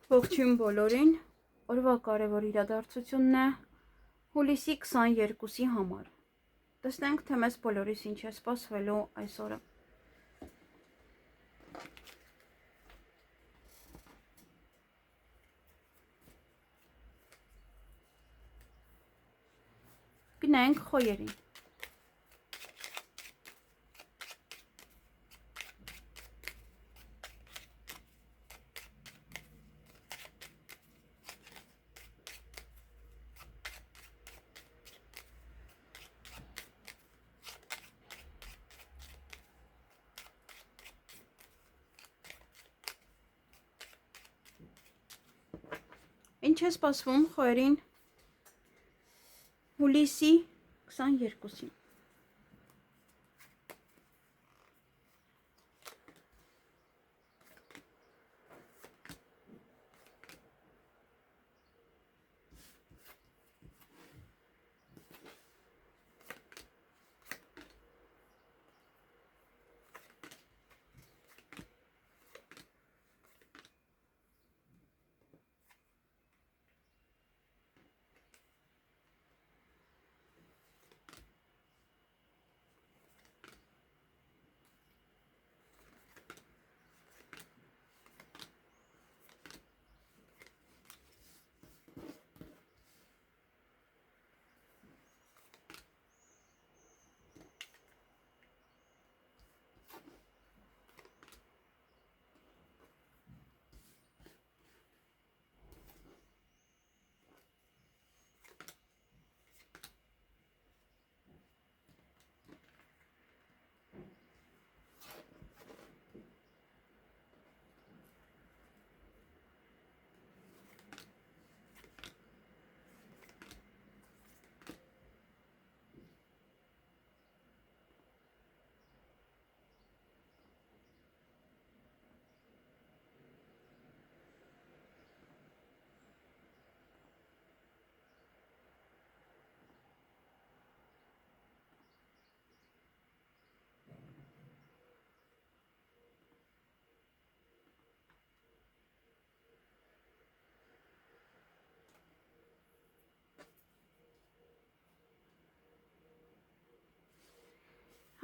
Ողջույն բոլորին, օրվա կարևոր իրադարձությունն է հուլիսի 22-ի համար։ Տեսնենք, թե մեզ բոլորիս ինչ է սպասվելու այս օրը։ Գնանք խոյերին։ Ինչ է սպասվում խոյերին հուլիսի 22-ին։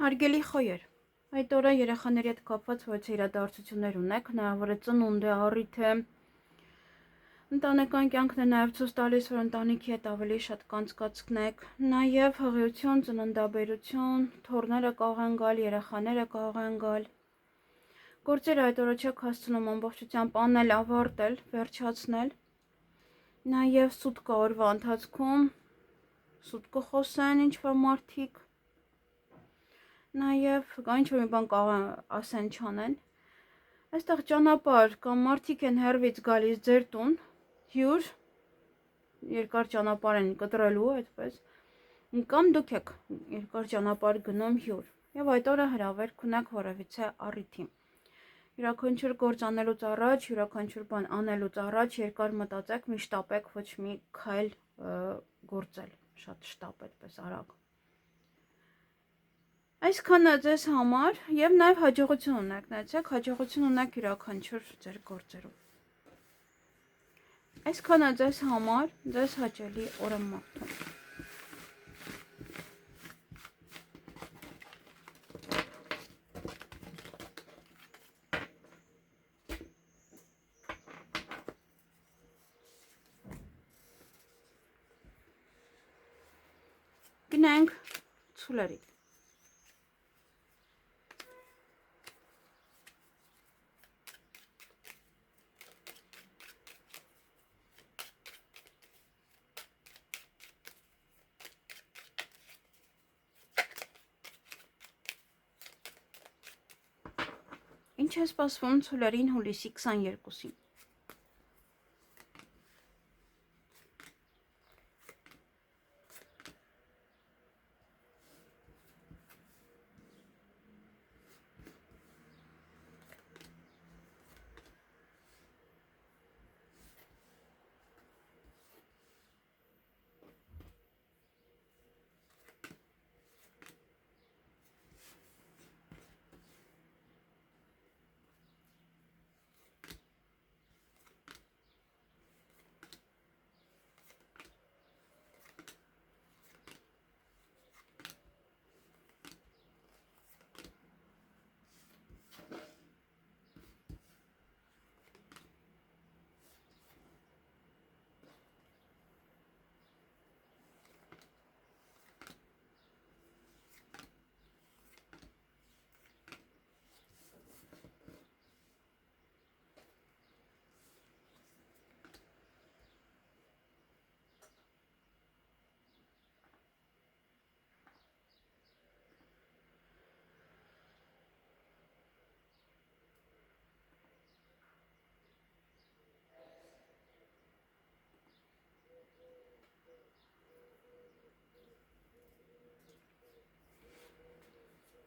Հարգելի խոյեր, այդ օրը երեխաների հետ կապված ոչ իրադարձություններ ունեք, հնարավոր է ծնունդ է, առիթ է, ընտանեկան կյանքն է նաև ցույց տալիս, որ ընտանիքի հետ ավելի շատ կանցկացնեք, նաև հղիություն, ծննդաբերություն, թոռները կարող են գալ, երեխաները կարող են գալ։ Գործերը այդ օրը չեք հասցնում ամբողջությամբ անել, ավարտել, վերջացնել։ Նաև սուտ կա օրվա ընթացքում, սուտ կխոսեն ինչ-որ մարդիկ։ Նաև ինչ-որ մի բան կարող ասեն չանեն։ Այստեղ ճանապարհ կամ մարդիկ են հեռվից գալիս ձեր տուն, հյուր, երկար ճանապարհ են կտրելու, այդպես, կամ դուք եք երկար ճանապարհ գնում հյուր, եւ այդ օրը հրավերք ունեք որևիցե առիթի։ Յուրաքանչյուր գործ անելուց առաջ, յուրաքանչյուր բան անելուց առաջ երկար մտածեք, մի շտապեք, ոչ մի քայլ գործել, շատ շտապ այդպես արագ։ Այսքանը ձեզ համար եւ նաեւ հաջողություն ունեք, նայեցեք, հաջողություն ունեք յուրաքանչյուր ձեր գործերում։ Այսքանը ձեզ համար, ձեզ հաճելի օրը մաղթում։ Գնանք ցուլերի։ Ինչ է սպասվում ցուլերին հուլիսի 22-ին։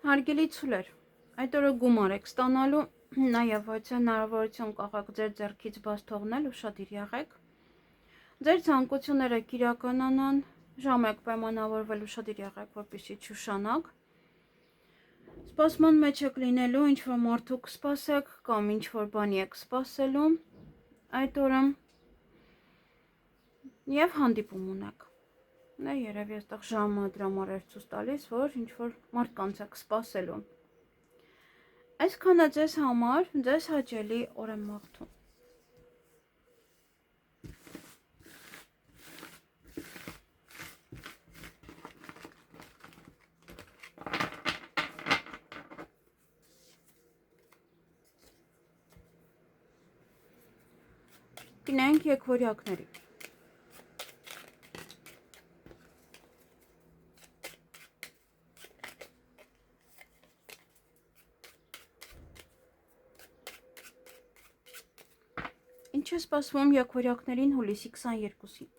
Հարգելի ցուլեր, այդ օրը գումար եք ստանալու, նաև այդ հնարավորություն կողեք ձեր ձեռքից բաց թողնել, ուշադիր եղեք։ Ձեր ցանկությունները կիրականանան, ժամ եք պայմանավորվել, ուշադիր եղեք, որպեսզի չուշանաք։ Սպասման մեջ եք լինելու, ինչ-որ մարդու կսպասեք կամ ինչ-որ բանի եք սպասելու այդ օրը եւ հանդիպում ունեք։ Նա երևի այստեղ ժամը դրա համար էր ցույց տալիս, որ ինչ-որ մարդկանց եք սպասելու։ Այսքանը ձեզ համար, ձեզ հաճելի օր եմ մաղթում։ Գնանք եկվորյակների։ Ինչ է սպասվում եկվորյակներին հուլիսի 22-ին։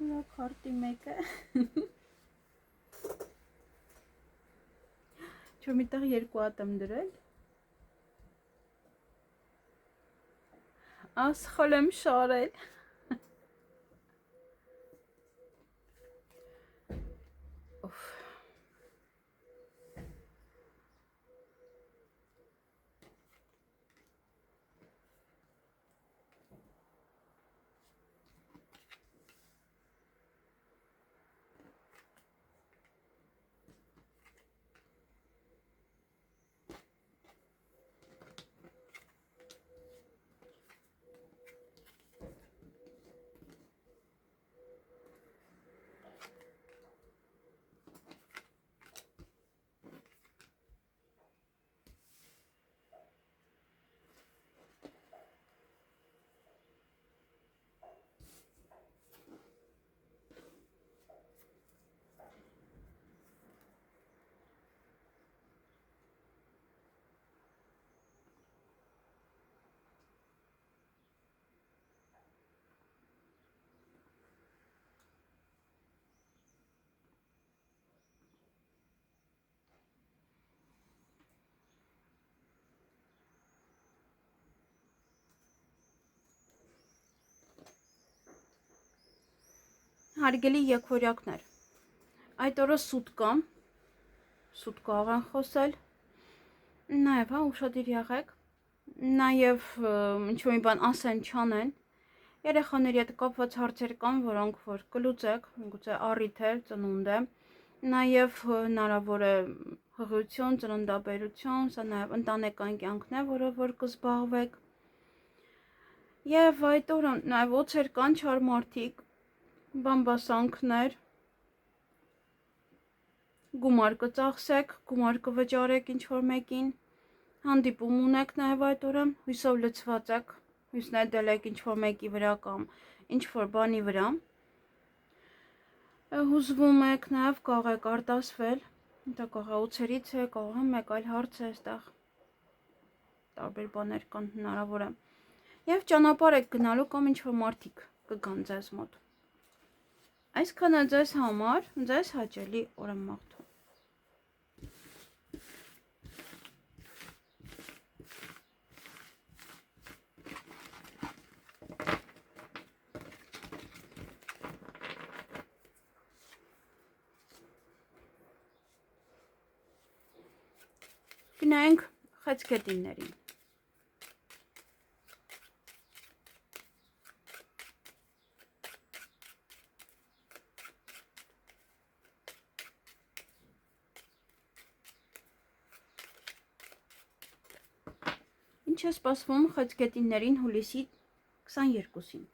Նա քարտի մեկը Չոր միտեղ երկու հատ եմ դրել Ասխոլ եմ շարել Հարգելի եկվորյակներ, այդ օրը սուտ կա են խոսել, նաև ուշադիր եղեք, նաև ինչ-որ մի բան ասեն չանեն, երեխաների հետ կապված հարցեր կան, որոնք որ կլուծեք, գուցե առիթ է, ծնունդ է, նաև հնարավոր է հղիություն, ծննդաբերություն, սա նաև ընտանեկան կյանքն է, որով որ կզբաղվեք, և այդ օրը նաև օձեր կան, չար մարդիկ, բամբասանքներ, գումար կծախսեք, գումար կվճարեք ինչ-որ մեկին, հանդիպում ունեք նաև այդ օրը, հույսով լցված եք, հույս նետել եք ինչ-որ մեկի վրա կամ ինչ-որ բանի վրա, հուզվում եք նաև կարող եք արտասվել, դա կարող է ուցերից է, կարող է մեկ այլ հարց է այստեղ, տարբեր բաներ կան հնարավոր է, և ճանապարհ եք գնալու կամ ինչ-որ մարդիկ կգան ձեզ մոտ։ Այսքանը ձեզ համար, ձեզ հաճելի օր եմ մաղթում։ Գնանք խեցգետիններին։ Ինչ է սպասվում խեցգետիններին հուլիսի 22-ին։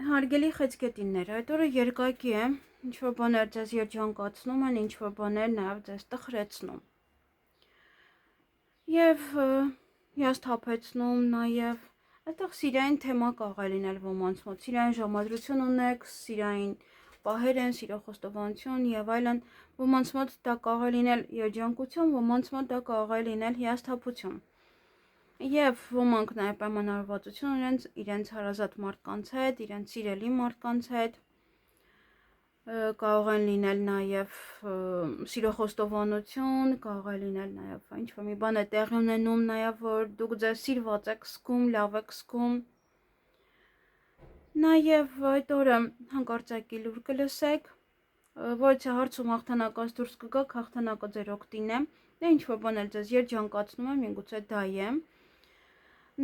Հարգելի խեցգետիններ, այդ օրը երկակի է, ինչ-որ բաներ ձեզ երջանկացնում են, ինչ-որ բաներ նաև ձեզ տխրեցնում։ Եվ հիասթափեցնում նաև, այդտեղ սիրային թեմա կարող է լինել ոմանց մոտ, սիրային ժամադրություն ունեք, սիրային պահեր են, սիրո խոստովանություն եւ այլն, ոմանց մոտ դա կարող է լինել երջանկություն, ոմանց մոտ դա կարող է լինել հիասթափություն։ Եվ ոմանք նաև պայմանավորվածություն իրենց հարազատ մարդկանց հետ, իրենց սիրելի մարդկանց հետ, կարող են լինել նաև սիրո խոստովանություն, կարող է լինել նաև ինչ-որ մի բան է տեղի ունենում նաև, որ դուք ձեզ սիրված եք զգում, լավ եք զգում։ Նաև այդ օրը հանկարծակի լուր կլսեք, որից հարցում հաղթանակած դուրս կգաք, հաղթանակը ձեր օգտին է, դե ինչ-որ բան էլ ձեզ երջանկացնում է, միգուցե դա է։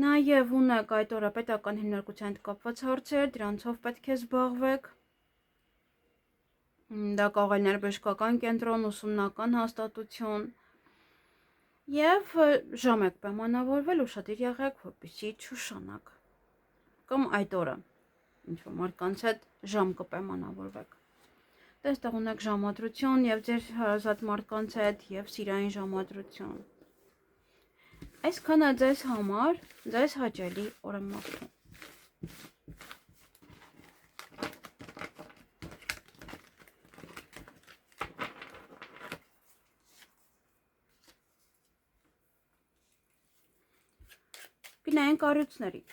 Նաև ունեք այդ օրը պետական հիմնարկության հետ կապված հարցեր, դրանցով պետք է զբաղվեք։ Դա կարող է լինել բժշկական կենտրոն, ուսումնական հաստատություն։ Եվ ժամ եք պայմանավորվել, ուշադիր եղեք, որպեսզի չուշանաք։ Կամ այդ օրը ինչ-որ մարդկանց հետ ժամ կպայմանավորվեք։ Այստեղ ունեք ժամադրություն եւ ձեր հարազատ մարդկանց հետ եւ սիրային ժամադրություն։ Այսքանը ձեզ համար, ձեզ հաճելի օր եմ մաղթում։ Գնային կառույցների։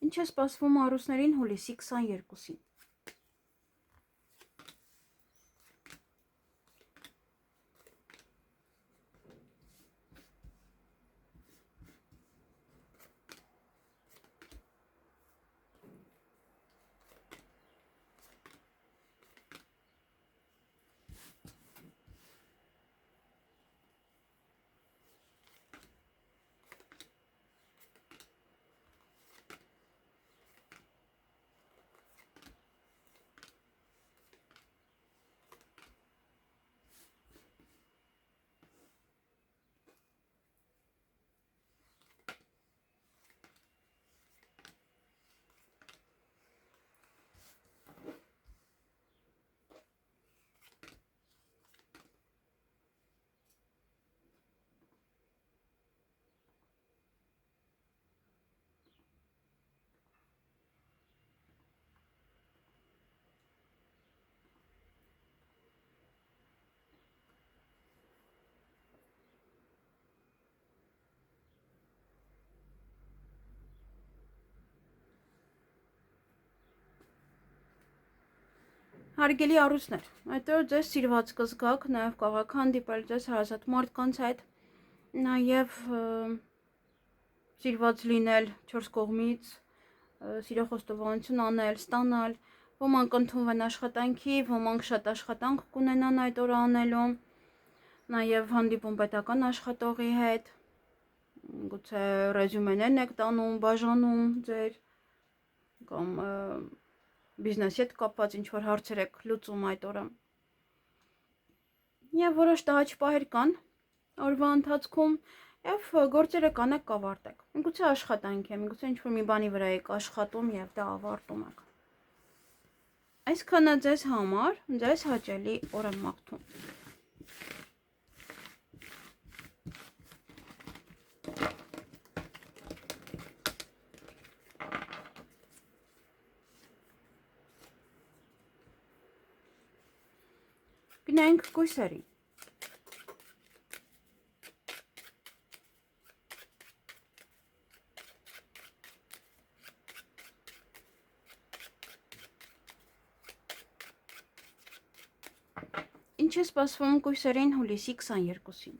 Ինչ է սպասվում առուսներին հուլիսի 22-ին։ Հարգելի առույցներ, հետո ձեզ սիրված կզգաք, նաև կարող հանդիպել ձեզ հարազատ մարդկանց հետ, նաև սիրված լինել 4 կողմից, սիրո խոստովանություն անել, ստանալ, ոմանք ընդունվեն աշխատանքի, ոմանք շատ աշխատանք կունենան այդ օրը անելու, նաև հանդիպում պետական աշխատողի հետ, գուցե ռեզյումեներն եք տանում, բաժանում ձեր, կամ բիզնեսի հետ կապված ինչ-որ հարցեր եք լուծում այդ օրը։ Եվ որոշ տհաճ պահեր կան օրվա ընթացքում եւ գործերը կանեք կավարտեք։ Միգուցե աշխատանք է, միգուցե ինչ-որ մի բանի վրա եք աշխատում եւ դա ավարտում եք։ Այսքանը ձեզ համար, ձեզ հաճելի օր եմ մաղթում։ Գնանք կույսերի։ Ինչ է սպասվում կույսերին հուլիսի 22-ին։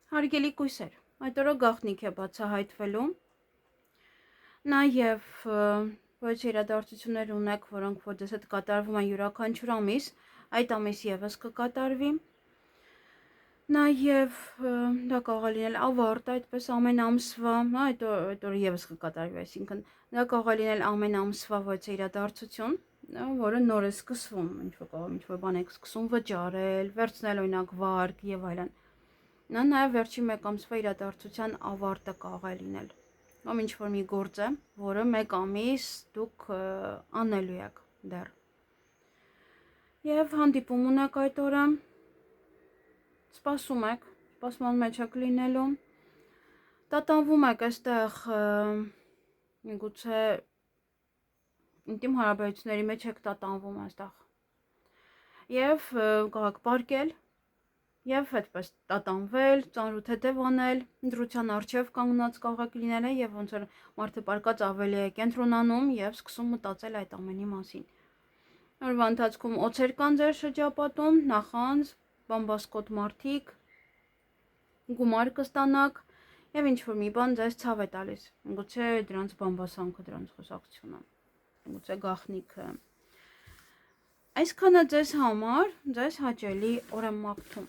Հարգելի կույսեր, այդ օրը գաղտնիք է բացահայտվելու, նաև ոչ իրադարձություններ ունեք, որոնք որ ձեզ հետ կատարվում են յուրաքանչյուր ամիս, այդ ամիս եւս կկատարվի, նաև դա կարող է լինել ավարտ, այդպես ամեն ամսվա, այդ օրը եւս կկատարվի, այսինքն դա կարող է լինել ամեն ամսվա ոչ իրադարձություն, որը նոր է սկսվում, ինչ-որ բան եք սկսում վճարել, վերցնել օրինակ վարկ եւ այլն։ Նա նաև վերջի մեկ ամսվա իրադարձության ավարտը կարող է լինել, կամ ինչ-որ մի գործ է, որը մեկ ամիս դուք անելու եք դեռ։ Եվ հանդիպում ունեք այդ օրը, սպասում եք, սպասման մեջ եք լինելու, տատանվում եք այստեղ, միգուցե ինտիմ հարաբերությունների մեջ եք տատանվում այստեղ, եւ կարող եք պարկել, եւ այդպես տատանվել, ծանրութ հետև անել, ընտրության առջև կանգնած կարող եք լինել եւ ոնց որ մարդը պարկած ավելի է կենտրոնանում եւ սկսում մտածել այդ ամենի մասին։ Օրվա ընթացքում օծեր կան ձեր շրջապատում, նախանձ, բամբասկոտ մարդիկ, գումար կստանաք եւ ինչ որ մի բան ձեզ ցավ է տալիս։ Գուցե դրանց բամբասանքը, դրանց խոսակցությունը, գուցե գաղտնիքը։ Այսքանը ձեզ համար, ձեզ հաճելի օր եմ մաղթում։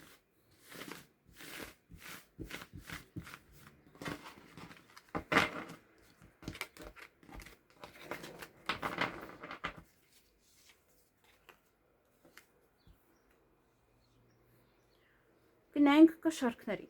Գնանք կշարքների։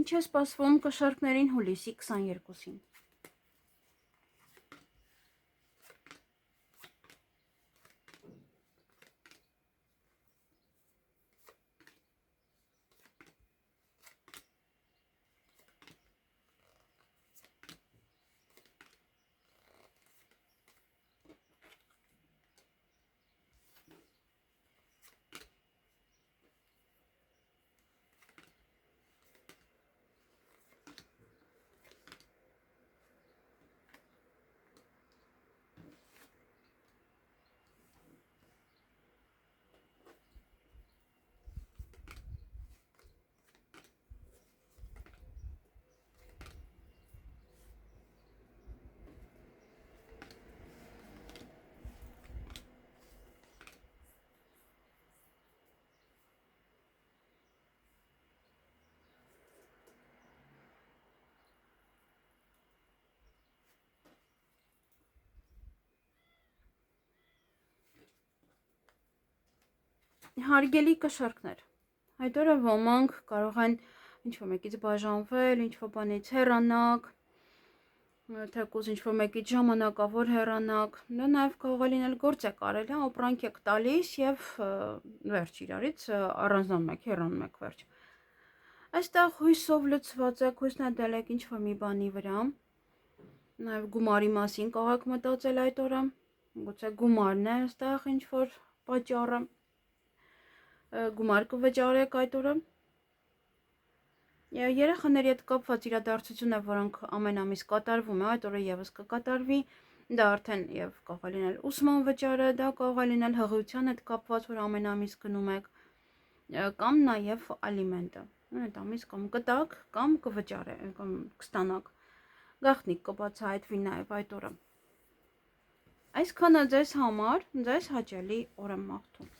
Ինչ է սպասվում կշարքներին հուլիսի 22-ին։ Հարգելի կշարքներ, այդ օրը ոմանք կարող են ինչ-որ մեկից բաժանվել, ինչ-որ բանից հեռանաք, թեկուզ ինչ-որ մեկից ժամանակավոր հեռանաք, դա նաև կարող է լինել գործ եք արել, հա, ապրանք եք տալիս և վերջ իրարից առանձնանում եք, հեռանում եք վերջ։ Այստեղ հույսով լցված եք, հույս նետել եք ինչ-որ մի բանի վրա, նաև գումարի մասին կարող եք մտածել այդ օրը, գուցե գումարն է այստեղ ինչ-որ պատճառը, գումար կվճարեք այդ օրը։ Երեխաների հետ կապված իրադարձություն է, որոնք ամեն ամիս կատարվում է, այդ օրը եւս կկատարվի, դա արդեն եւ կարող է լինել ուսման վճարը, դա կարող է լինել հղիության հետ կապված, որ ամեն ամիս գնում եք, կամ նաեւ ալիմենտը։ Այդ ամիս կամ կտակ, կամ կվճարեք, կամ կստանաք։ Գաղտնիք կբացահայտվի նաեւ այդ օրը։ Այսքանը ձեզ համար, ձեզ հաճելի օր եմ մաղթում։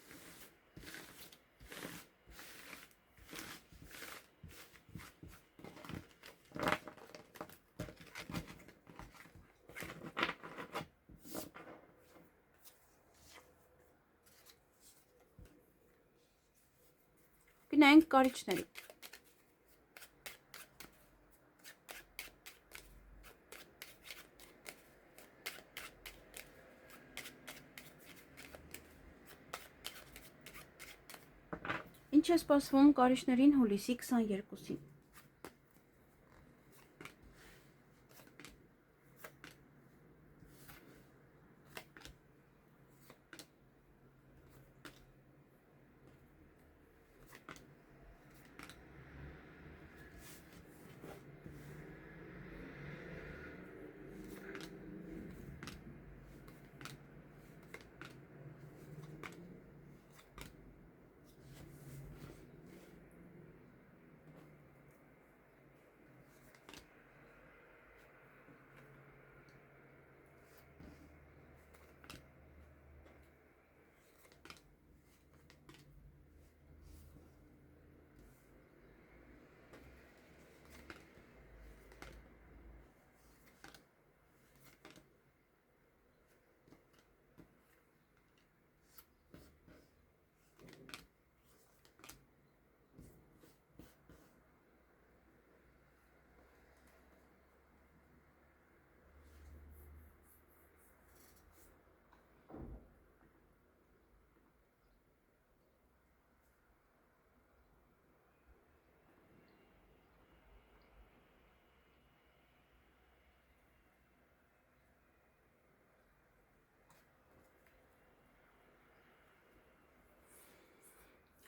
Գնանք կարիճների։ Ինչ է սպասվում կարիճներին հուլիսի 22-ին։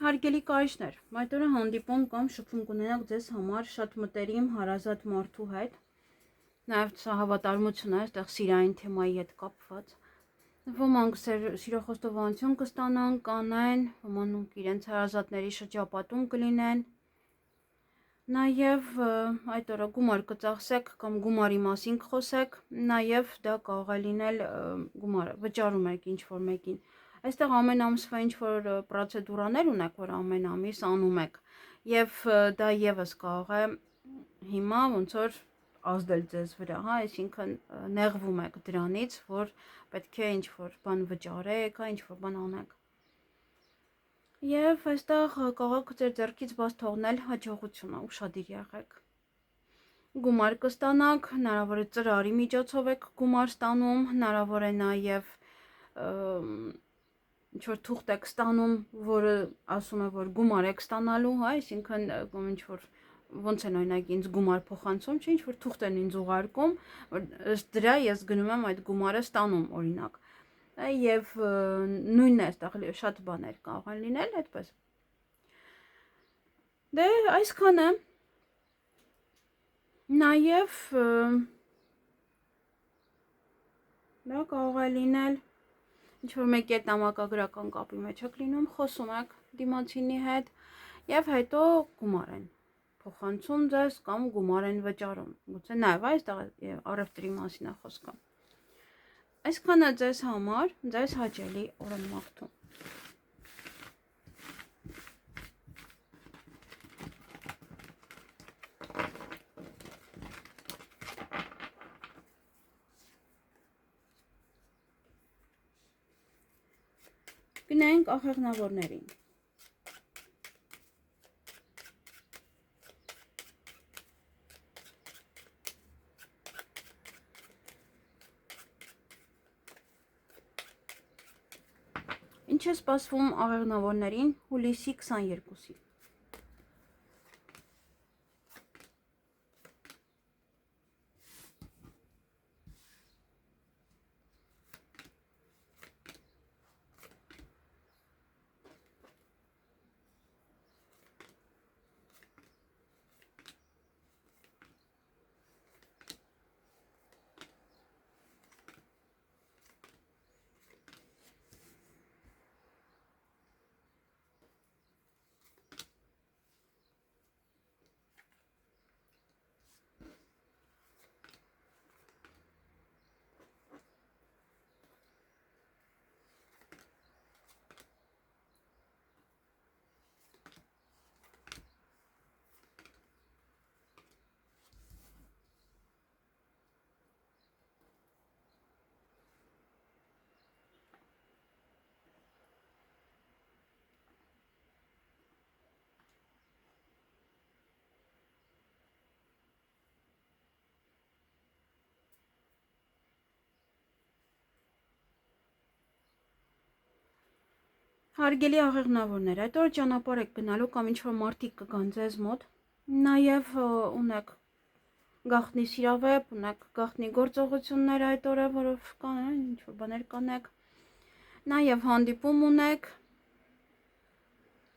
Հարգելի կարիճներ, այդ օրը հանդիպում կամ շփում կունենաք ձեզ համար շատ մտերիմ հարազատ մարդու հետ, նաև սա հավատարմություն է, այստեղ սիրային թեմայի հետ կապված, ոմանք սիրո խոստովանություն կստանան, կանեն, ոմանք իրենց հարազատների շրջապատում կլինեն, նաև այդ օրը գումար կծախսեք կամ գումարի մասին կխոսեք, նաև դա կարող է լինել գումարը վճարում եք ինչ-որ մեկին։ Այստեղ ամեն ամսվա ինչ-որ պրոցեդուրաներ ունեք, որ ամեն ամիս անում եք, և դա եւս կարող է հիմա ոնց որ ազդել ձեզ վրա, հա, այսինքն նեղվում եք դրանից, որ պետք է ինչ-որ բան վճարեք, հա, ինչ-որ բան անեք։ Եվ այստեղ կարող եք ձեր ձեռքից բաց թողնել հաջողությունը, ուշադիր եղեք։ գումար կստանաք, հնարավոր է ծրարի միջոցով եք գումար ստանում, հնարավոր է նաև ինչ-որ թուղթ եք ստանում, որը ասում է, որ գումար եք ստանալու, հա, այսինքն ինչ-որ ոնց են օրինակ ինձ գումար փոխանցում, չէ, ինչ-որ թուղթ են ինձ ուղարկում, որ ըստ դրա ես գնում եմ այդ գումարը ստանում, օրինակ։ Եվ նույնն է այստեղ շատ բաներ կարող են լինել, այդպես։ Դե այսքանը նաև դա կարող է լինել ինչ-որ մեկի հետ նամակագրական կապի մեջ եք լինում, խոսում եք դիմացինի հետ եւ հետո գումար են փոխանցում ձեզ կամ գումար են վճարում։ Գուցե նաև այստեղ առևտրի մասին է խոսքը։ Այսքանը ձեզ համար, ձեզ հաճելի օր եմ մաղթում։ Գնանք աղեղնավորներին։ Ինչ է սպասվում աղեղնավորներին հուլիսի 22-ին։ Հարգելի աղեղնավորներ, այդ օր ճանապարհ եք գնալու կամ ինչ-որ մարդիկ կգան ձեզ մոտ, նաև ունեք գաղտնի սիրավեպ, ունեք գաղտնի գործողություններ այդ օրը, որով կան, ինչ-որ բաներ կանեք, նաև հանդիպում ունեք,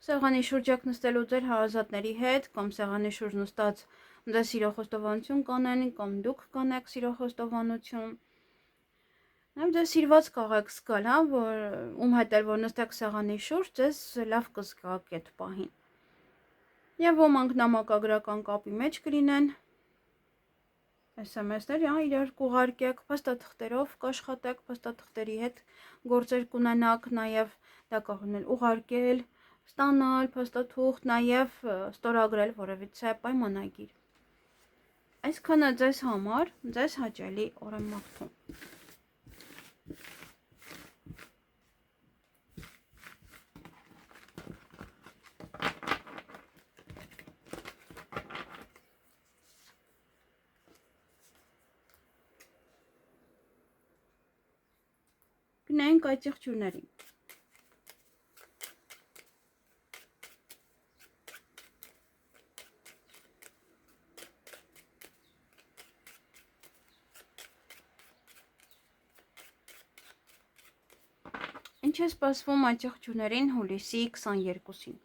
սեղանի շուրջ եք նստելու ձեր հարազատների հետ, կամ սեղանի շուրջ նստած ձեզ սիրո խոստովանություն կանեն, կամ դուք կանեք սիրո խոստովանություն, Նաև ձեզ սիրված կարող եք զգալ, հա, որ ում հետ էլ որ նստեք սեղանի շուրջ, ձեզ լավ կզգաք այդ պահին։ Եվ ոմանք նամակագրական կապի մեջ կլինեն, SMS-ներ, հա, իրար կուղարկեք, փաստաթղթերով կաշխատեք, փաստաթղթերի հետ գործեր կունենաք, նաև դա կարող է ուղարկել, ստանալ փաստաթուղթ, նաև ստորագրել որևիցե պայմանագիր։ Այսքանը ձեզ համար, ձեզ հաճելի օր եմ մաղթում։ Գնանք այդ եղջյուրներին։ Ինչ է սպասվում այդ եղջյուրներին հուլիսի 22-ին։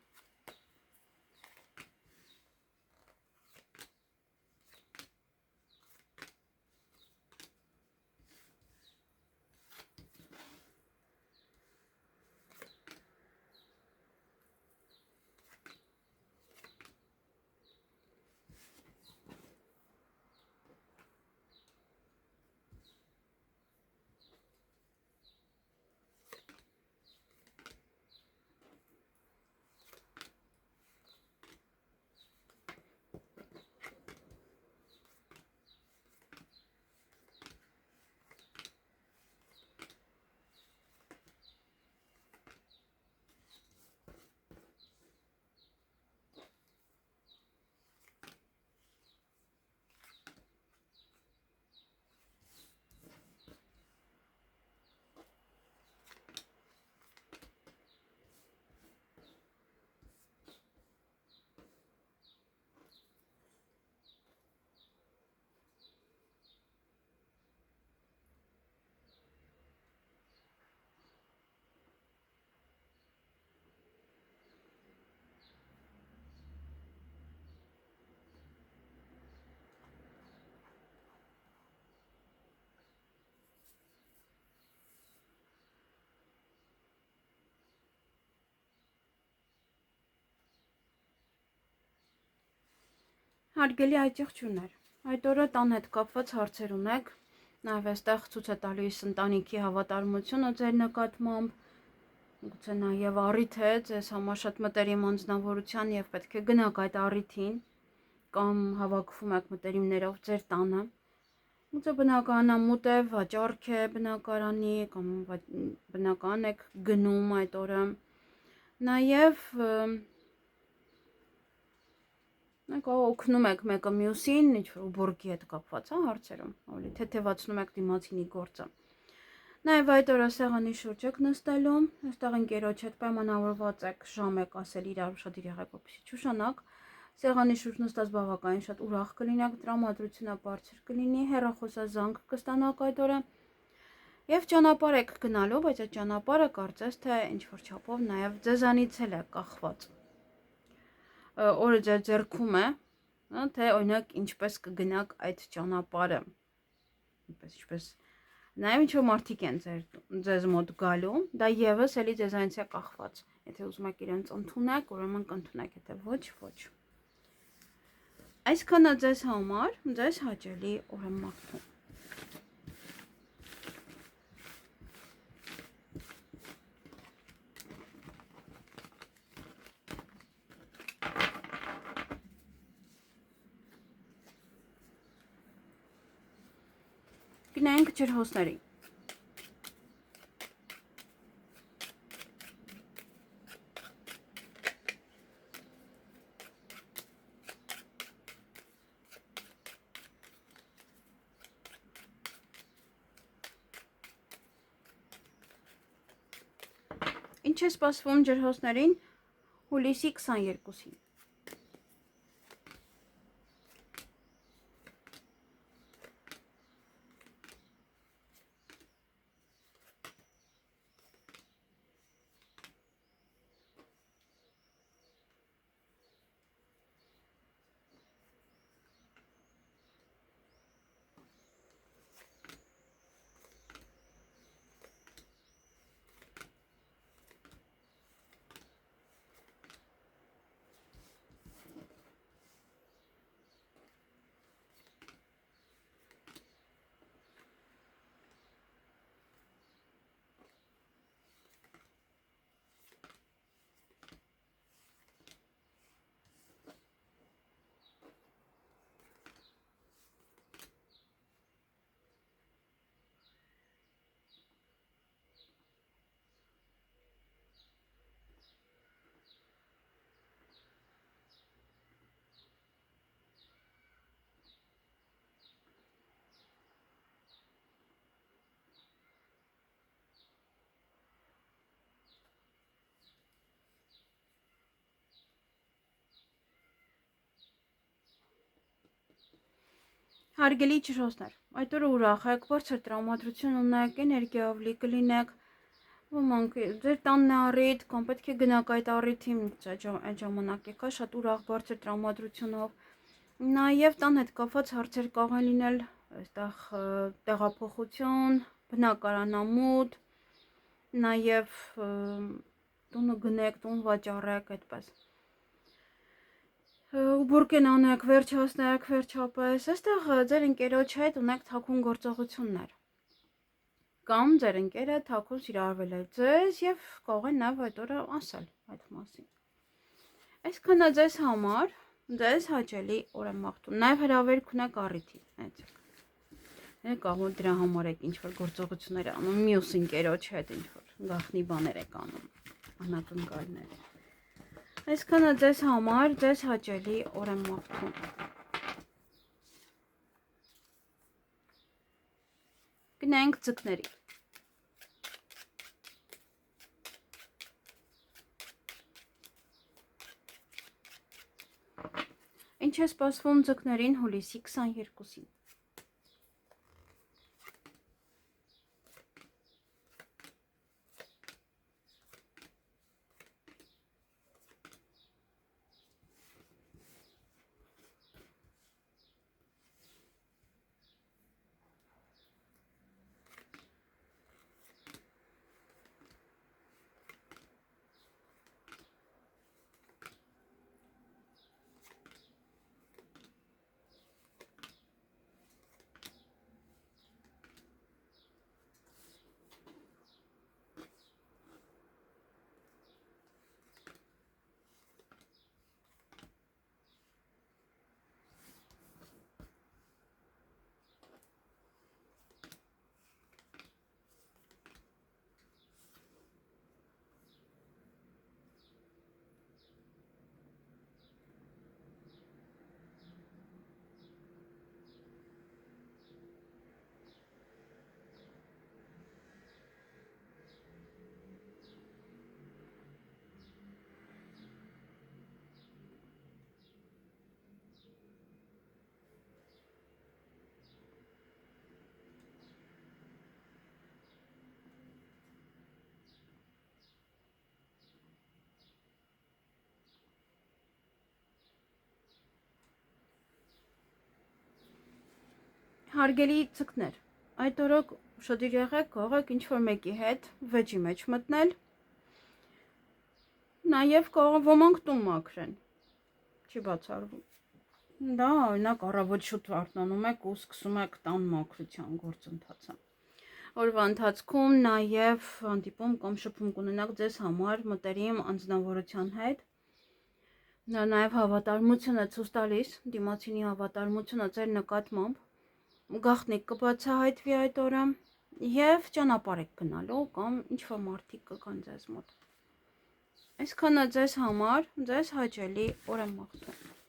Հարգելի այցեղջյուրներ, այդ օրը տան հետ կապված հարցեր ունեք, նաև այստեղ ցույց է տալիս ընտանիքի հավատարմությունը ձեր նկատմամբ, գուցե նաև առիթ է ձեզ համար շատ մտերիմ անձնավորության եւ պետք է գնաք այդ առիթին կամ հավաքվում եք մտերիմներով ձեր տանը։ Գուցե բնականամուտ է, վաճառք է բնակարանի կամ բնական եք գնում այդ օրը։ Նաև օգնում եք մեկը մյուսին, ինչ-որ բուրգի հետ կապված հարցերում, ավելի թեթևացնում եք դիմացինի գործը։ Նաև այդ օրը սեղանի շուրջ եք նստելու, այստեղ ընկերոջ հետ պայմանավորված եք ժամ եք ասել իրար ուշադիր եղեք, որպեսզի չուշանաք։ Սեղանի շուրջ նստած բավականին շատ ուրախ կլինեք, տրամադրությունը բարձր կլինի, հեռախոսազանգ կստանաք այդ օրը։ Եվ ճանապարհ եք գնալու, բայց այդ ճանապարհը կարծես թե ինչ-որ չափով նաև ձեզանից էլ է կախված։ Օրը ձեր ձեռքում է, թե օրինակ ինչպես կգնաք այդ ճանապարհը, ինչպես նաև ինչ-որ մարդիկ են ձեզ մոտ գալու, դա եւս էլի ձեզանից է կախված, եթե ուզում եք իրենց ընդունեք, ուրեմն կընդունեք, եթե ոչ։ Այսքանը ձեզ համար, ձեզ հաճելի օր եմ մաղթում։ Գնանք ջրհոսների։ Ինչ է սպասվում ջրհոսներին հուլիսի 22-ին։ Հարգելի ջրհոսներ, այդ օրը ուրախ եք, բարձր տրամադրություն ունեք, էներգիա ավելի կլինեք, ոմանք ձեր տանն է առիթ, կամ պետք է գնաք այդ առիթին, այդ ժամանակ եկա շատ ուրախ բարձր տրամադրությունով, նաև տան հետ կապված հարցեր կարող լինել, այստեղ տեղափոխություն, բնակարանամուտ, նաև տունը գնեք, տուն վաճառեք, այդպես։ Բուրգեն անեք, վերջացնեք, վերջապես, այստեղ ձեր ընկերոջ հետ ունեք թաքուն գործողություններ, կամ ձեր ընկերը թաքուն սիրահարվել է ձեզ և կարող են նաև այդ օրը ասել այդ մասին։ Այսքանը ձեզ համար, ձեզ հաճելի օր եմ մաղթում, նաև հրավերք ունեք առիթի, կարող դրա համար եք ինչ-որ գործողություններ անում, մյուս ընկերոջ հետ ինչ-որ գաղտնի բաներ եք անում, անակնկալներ։ Այսքանը ձեզ համար, ձեզ հաճելի օր եմ մաղթում։ Գնանք ձկների։ Ինչ է սպասվում ձկներին հուլիսի 22-ին։ Հարգելի ցկներ, այդ օրը շոդիր եղեք, կարող եք ինչ-որ մեկի հետ վեճի մեջ մտնել, նաև կարող ոմանք տուն մաքրեն, չի բացառվում, դա օրինակ առավոտ շուտ արթնանում եք ու սկսում եք տան մաքրության գործընթացը, օրվա ընթացքում նաև հանդիպում կամ շփում կունենաք ձեզ համար մտերիմ անձնավորության հետ, նա նաև հավատարմություն է ցույց տալիս, դիմացինի հավատարմությունը ձեր նկատմամբ, գաղտնիք կբացահայտվի այդ օրը և ճանապարհ եք գնալու կամ ինչ-որ մարդիկ կգան ձեզ մոտ։ Այսքանը ձեզ համար, ձեզ հաճելի օր եմ մաղթում։